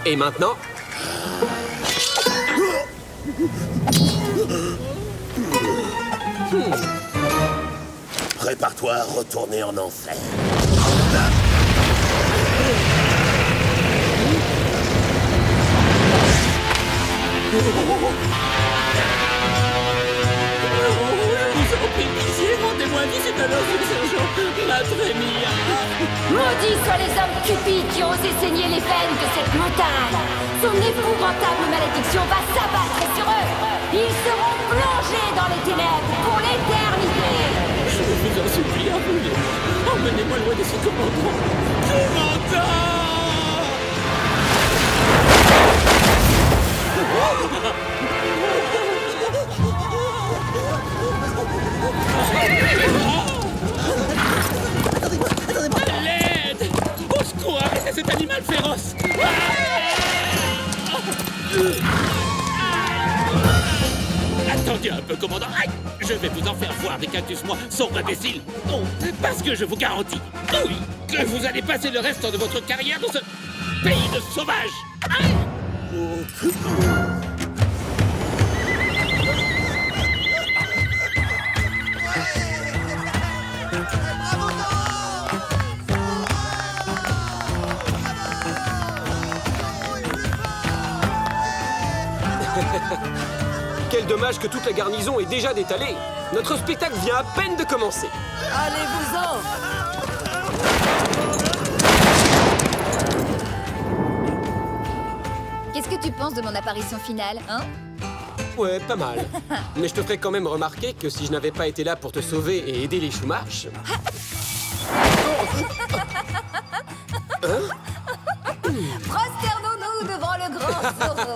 Et maintenant? Prépare-toi à retourner en enfer. Vous en prie, pitié, rendez-moi visite à l'heure du sergent. Madre mia. Maudits soient les hommes cupides qui ont osé saigner les veines de cette montagne. Son épouvantable malédiction va s'abattre sur eux. Ils seront plongés dans les ténèbres pour l'éternité. Je vous en supplie, emmenez-moi. Emmenez-moi loin de ce commandant. Commandant! L'aide! Au secours, arrêtez cet animal féroce! Attendez un peu, commandant. Aïe! Je vais vous en faire voir des cactus, moi, sombre imbécile. Oh, parce que je vous garantis, oui, que vous allez passer le reste de votre carrière dans ce pays de sauvages. Aïe! Quel dommage que toute la garnison est déjà détalée. Notre spectacle vient à peine de commencer. Allez-vous-en! Qu'est-ce que tu penses de mon apparition finale, hein? Ouais, pas mal. Mais je te ferai quand même remarquer que si je n'avais pas été là pour te sauver et aider les Chumash... Prosternons-nous devant le grand Zorro.